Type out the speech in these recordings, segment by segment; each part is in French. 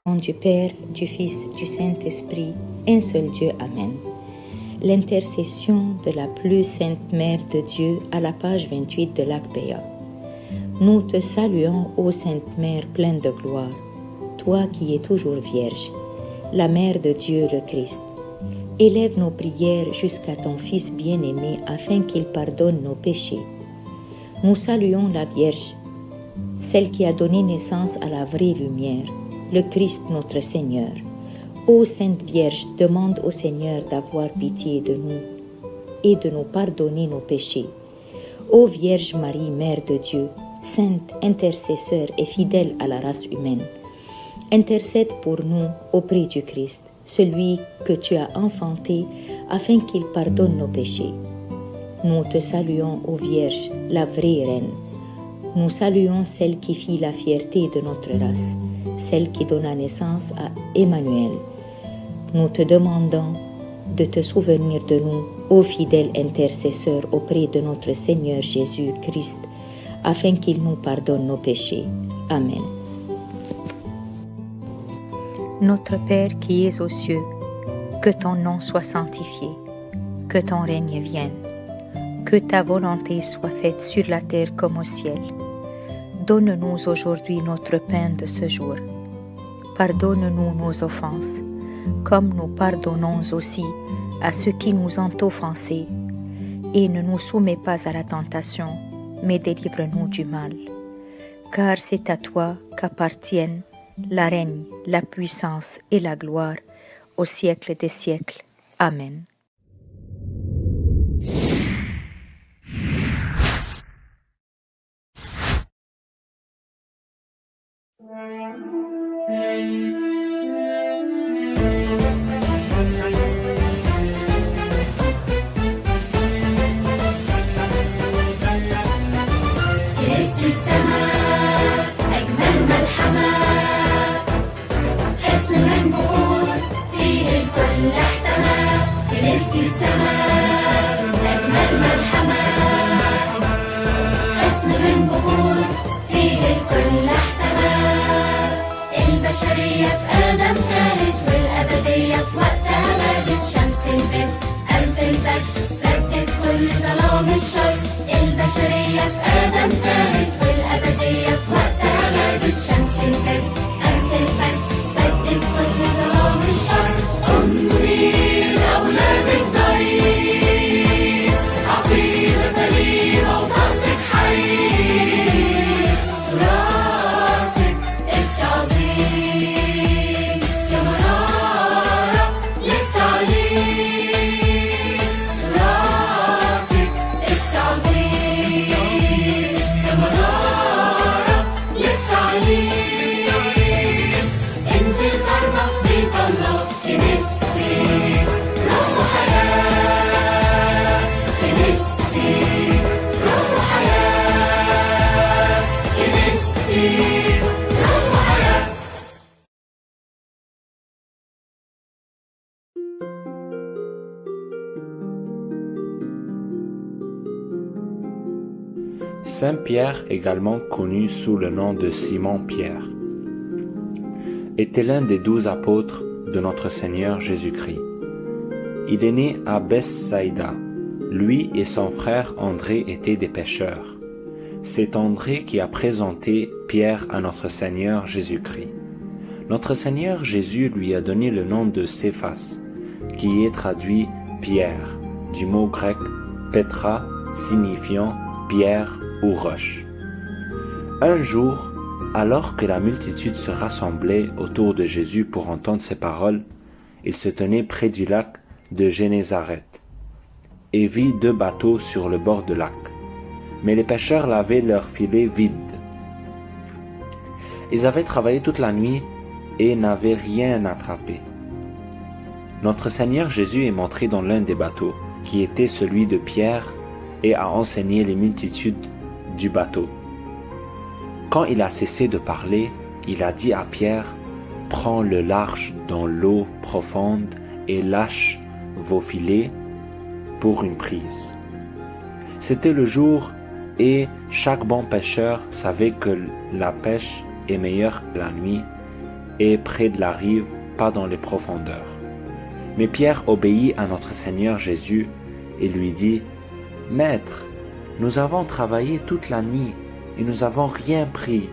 Nom du Père, du Fils, du Saint-Esprit, un seul Dieu. Amen. L'intercession de la plus sainte Mère de Dieu à la page 28 de l'Agpeya. Nous te saluons, ô Sainte Mère pleine de gloire, toi qui es toujours Vierge, la Mère de Dieu le Christ. Élève nos prières jusqu'à ton Fils bien-aimé afin qu'il pardonne nos péchés. Nous saluons la Vierge, celle qui a donné naissance à la vraie lumière, le Christ notre Seigneur. Ô Sainte Vierge, demande au Seigneur d'avoir pitié de nous et de nous pardonner nos péchés. Ô Vierge Marie, Mère de Dieu, sainte, intercesseur et fidèle à la race humaine, intercède pour nous auprès du Christ, celui que tu as enfanté afin qu'il pardonne nos péchés. Nous te saluons, ô Vierge, la vraie Reine. Nous saluons celle qui fit la fierté de notre race, celle qui donna naissance à Emmanuel. Nous te demandons de te souvenir de nous, ô fidèle intercesseur auprès de notre Seigneur Jésus-Christ, afin qu'il nous pardonne nos péchés. Amen. Notre Père qui es aux cieux, que ton nom soit sanctifié, que ton règne vienne, que ta volonté soit faite sur la terre comme au ciel. Donne-nous aujourd'hui notre pain de ce jour. Pardonne-nous nos offenses, comme nous pardonnons aussi à ceux qui nous ont offensés. Et ne nous soumets pas à la tentation, mais délivre-nous du mal. Car c'est à toi qu'appartiennent la règne, la puissance et la gloire au siècle des siècles. Amen. كنيسة السماء أجمل ملحمة، حصن من بخور فيه الكل احتمى. كنيسة السماء أجمل ملحمة، حصن من بخور فيه الكل احتمى. البشرية في آدم تاهت والأبدية في وقتها بادت. شمس البر قام في الفجر ردت كل ظلام الشر. البشرية في آدم تاهت والأبدية في وقتها بادت. شمس البر قام في الفجر ردت كل ظلام الشر. أمي لأولادك ضيف، عقيدة سليمة وطقسك حي. تراثك انت عظيم يا منارة للتعليم. تراثك انت عظيم يا منارة للتعليم. انت الكرمة بيت الله كنيستي، روح وحياة. كنيستي روح وحياة. كنيستي روح وحياة. Saint Pierre, également connu sous le nom de Simon-Pierre, était l'un des 12 apôtres de notre Seigneur Jésus-Christ. Il est né à Bethsaïda. Lui et son frère André étaient des pêcheurs. C'est André qui a présenté Pierre à notre Seigneur Jésus-Christ. Notre Seigneur Jésus lui a donné le nom de Céphas, qui est traduit Pierre, du mot grec Petra, signifiant pierre ou roche. Un jour, alors que la multitude se rassemblait autour de Jésus pour entendre ses paroles, il se tenait près du lac de Génézareth et vit 2 bateaux sur le bord du lac. Mais les pêcheurs lavaient leurs filets vides. Ils avaient travaillé toute la nuit et n'avaient rien attrapé. Notre Seigneur Jésus est montré dans l'un des bateaux, qui était celui de Pierre, et a enseigné les multitudes du bateau. Quand il a cessé de parler, il a dit à Pierre, « Prends le large dans l'eau profonde et lâche vos filets pour une prise. » C'était le jour et chaque bon pêcheur savait que la pêche est meilleure que la nuit et près de la rive, pas dans les profondeurs. Mais Pierre obéit à notre Seigneur Jésus et lui dit, « Maître, nous avons travaillé toute la nuit et nous n'avons rien pris.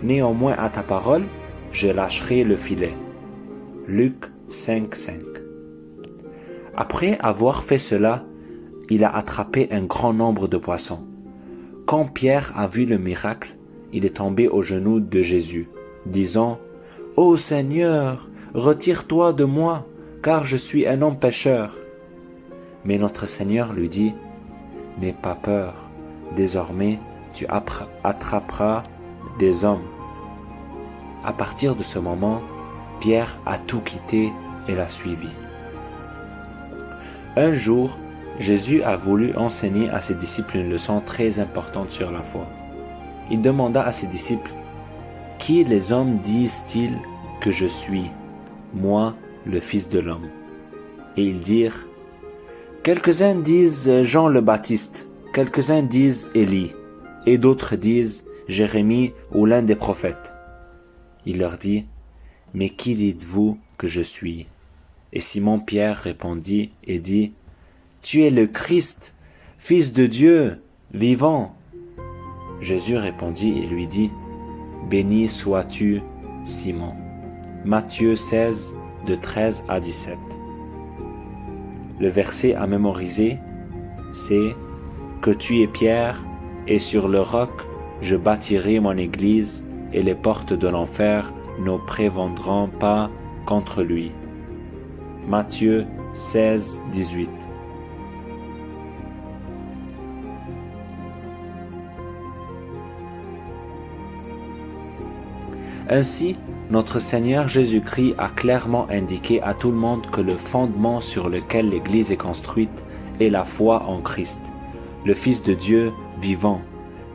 Néanmoins, à ta parole, je lâcherai le filet. » Luc 5,5. Après avoir fait cela, il a attrapé un grand nombre de poissons. Quand Pierre a vu le miracle, il est tombé aux genoux de Jésus, disant, « Ô Seigneur, retire-toi de moi, car je suis un homme pécheur. » Mais notre Seigneur lui dit, « N'aie pas peur, désormais tu attraperas des hommes. » À partir de ce moment, Pierre a tout quitté et l'a suivi. Un jour, Jésus a voulu enseigner à ses disciples une leçon très importante sur la foi. Il demanda à ses disciples, « Qui les hommes disent-ils que je suis, moi, le Fils de l'homme ?» Et ils dirent, « Quelques-uns disent Jean le Baptiste, quelques-uns disent Élie, et d'autres disent Jérémie ou l'un des prophètes. » Il leur dit, « Mais qui dites-vous que je suis ?» Et Simon-Pierre répondit et dit, « Tu es le Christ, Fils de Dieu, vivant. » Jésus répondit et lui dit, « Béni sois-tu, Simon. » Matthieu 16, de 13 à 17. Le verset à mémoriser, c'est « Que tu es Pierre, et sur le roc je bâtirai mon église, et les portes de l'enfer ne prévaudront pas contre lui. » Matthieu 16, 18. Ainsi, notre Seigneur Jésus-Christ a clairement indiqué à tout le monde que le fondement sur lequel l'Église est construite est la foi en Christ, le Fils de Dieu vivant,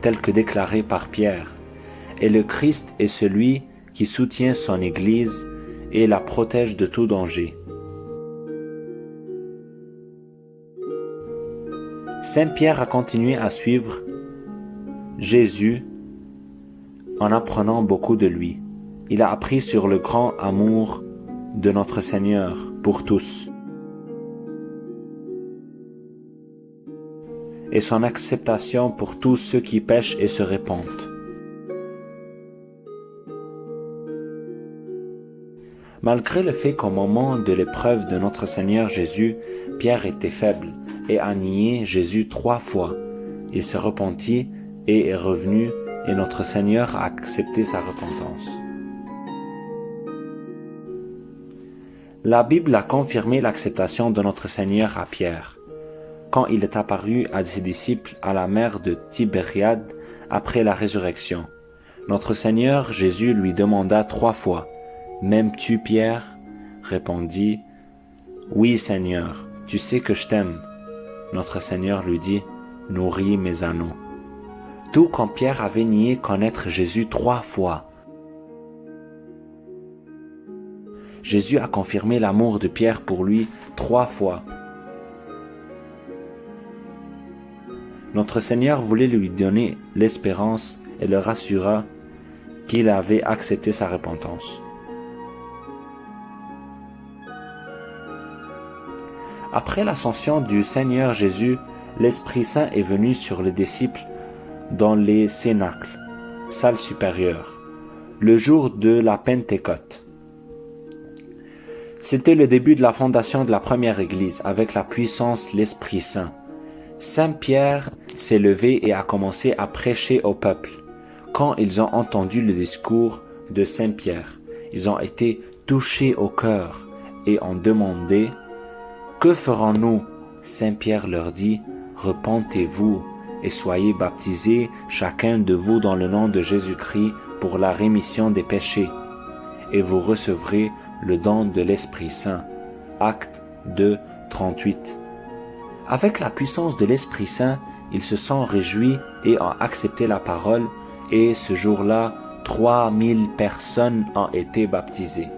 tel que déclaré par Pierre. Et le Christ est celui qui soutient son Église et la protège de tout danger. Saint Pierre a continué à suivre Jésus en apprenant beaucoup de lui. Il a appris sur le grand amour de notre Seigneur pour tous et son acceptation pour tous ceux qui pêchent et se répandent. Malgré le fait qu'au moment de l'épreuve de notre Seigneur Jésus, Pierre était faible et a nié Jésus 3 fois, il s'est repenti et est revenu et notre Seigneur a accepté sa repentance. La Bible a confirmé l'acceptation de notre Seigneur à Pierre, quand il est apparu à ses disciples à la mer de Tibériade après la résurrection. Notre Seigneur Jésus lui demanda 3 fois, « M'aimes-tu, Pierre ?» Répondit, « Oui, Seigneur, tu sais que je t'aime. » Notre Seigneur lui dit, « Nourris mes agneaux. » Tout comme Pierre avait nié connaître Jésus 3 fois. Jésus a confirmé l'amour de Pierre pour lui 3 fois. Notre Seigneur voulait lui donner l'espérance et le rassura qu'il avait accepté sa repentance. Après l'ascension du Seigneur Jésus, l'Esprit Saint est venu sur les disciples dans les cénacles, salle supérieure, le jour de la Pentecôte. C'était le début de la fondation de la première Église avec la puissance de l'Esprit Saint. Saint Pierre s'est levé et a commencé à prêcher au peuple. Quand ils ont entendu le discours de Saint Pierre, ils ont été touchés au cœur et ont demandé « Que ferons-nous » Saint Pierre leur dit « Repentez-vous et soyez baptisés chacun de vous dans le nom de Jésus-Christ pour la rémission des péchés, et vous recevrez le don de l'Esprit Saint. » Actes 2, 38. Avec la puissance de l'Esprit Saint, ils se sont réjouis et ont accepté la parole, et ce jour-là, 3000 personnes ont été baptisées.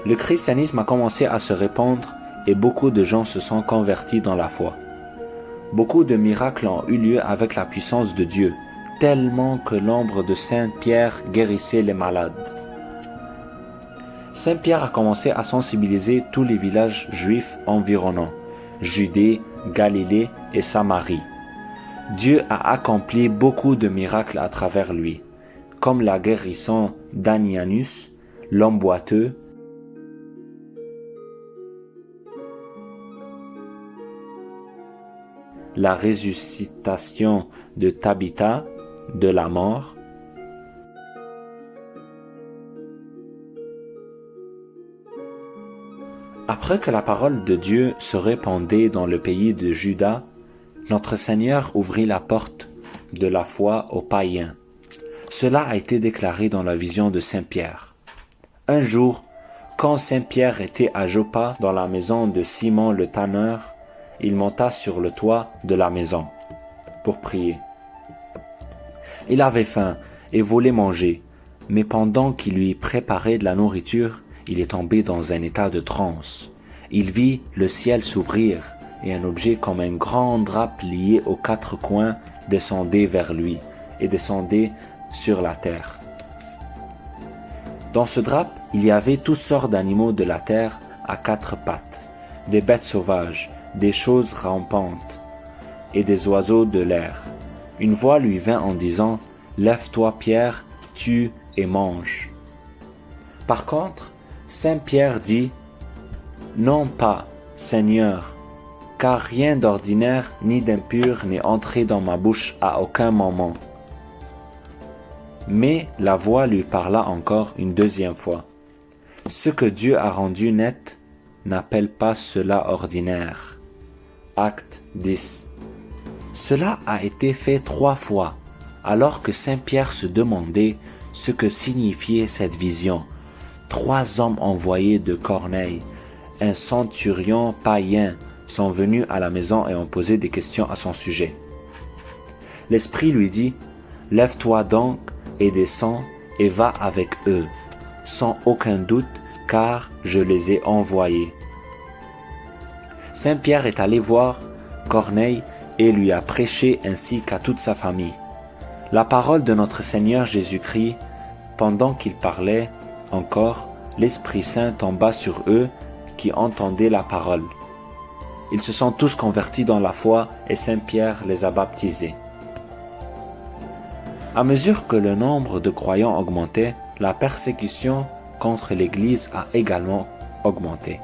Le christianisme a commencé à se répandre et beaucoup de gens se sont convertis dans la foi. Beaucoup de miracles ont eu lieu avec la puissance de Dieu, tellement que l'ombre de Saint Pierre guérissait les malades. Saint Pierre a commencé à sensibiliser tous les villages juifs environnants, Judée, Galilée et Samarie. Dieu a accompli beaucoup de miracles à travers lui, comme la guérison d'Anianus, l'homme boiteux, la ressuscitation de Tabitha de la mort, Après que la parole de Dieu se répandait dans le pays de Juda, notre Seigneur ouvrit la porte de la foi aux païens. Cela a été déclaré dans la vision de Saint Pierre. Un jour, quand Saint Pierre était à Joppa dans la maison de Simon le tanneur, il monta sur le toit de la maison pour prier. Il avait faim et voulait manger, mais pendant qu'il lui préparait de la nourriture, il est tombé dans un état de transe. Il vit le ciel s'ouvrir et un objet comme un grand drap lié aux quatre coins descendait vers lui et descendait sur la terre. Dans ce drap, il y avait toutes sortes d'animaux de la terre à quatre pattes, des bêtes sauvages, des choses rampantes et des oiseaux de l'air. Une voix lui vint en disant « Lève-toi Pierre, tue et mange ». Par contre, Saint Pierre dit « Non pas, Seigneur, car rien d'ordinaire ni d'impur n'est entré dans ma bouche à aucun moment. » Mais la voix lui parla encore une deuxième fois. « Ce que Dieu a rendu net, n'appelle pas cela ordinaire. » Acte 10. Cela a été fait 3 fois, alors que Saint Pierre se demandait ce que signifiait cette vision. 3 hommes envoyés de Corneille, un centurion païen, sont venus à la maison et ont posé des questions à son sujet. L'Esprit lui dit « Lève-toi donc et descends et va avec eux, sans aucun doute, car je les ai envoyés. » Saint Pierre est allé voir Corneille et lui a prêché ainsi qu'à toute sa famille. La parole de notre Seigneur Jésus-Christ, pendant qu'il parlait encore, l'Esprit Saint tomba sur eux qui entendaient la parole. Ils se sont tous convertis dans la foi et Saint Pierre les a baptisés. À mesure que le nombre de croyants augmentait, la persécution contre l'Église a également augmenté.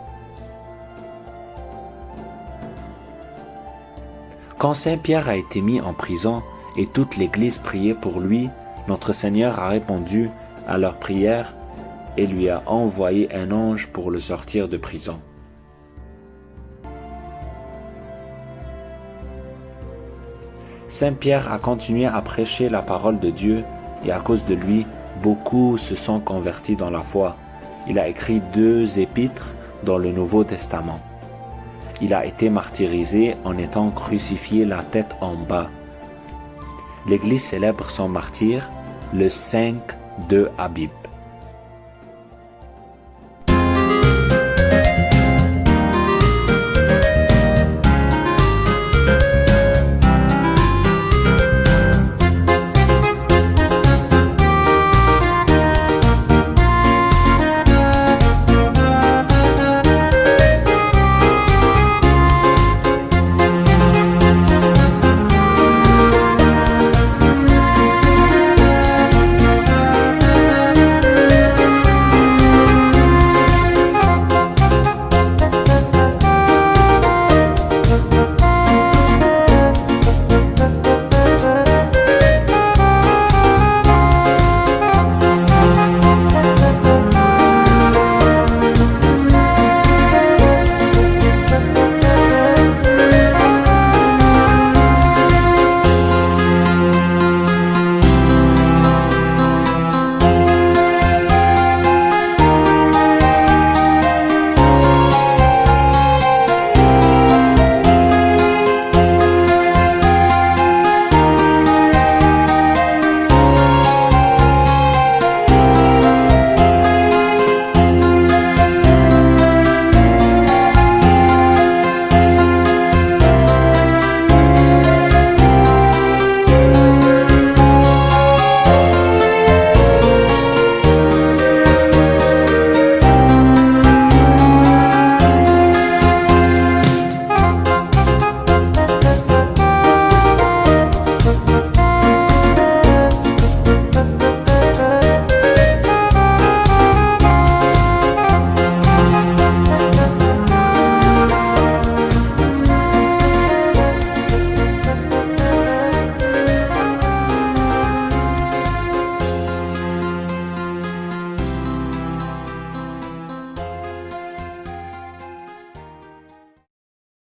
Quand Saint Pierre a été mis en prison et toute l'Église priait pour lui, notre Seigneur a répondu à leurs prières et lui a envoyé un ange pour le sortir de prison. Saint Pierre a continué à prêcher la parole de Dieu et à cause de lui, beaucoup se sont convertis dans la foi. Il a écrit 2 épîtres dans le Nouveau Testament. Il a été martyrisé en étant crucifié la tête en bas. L'Église célèbre son martyre le 5 de Abib.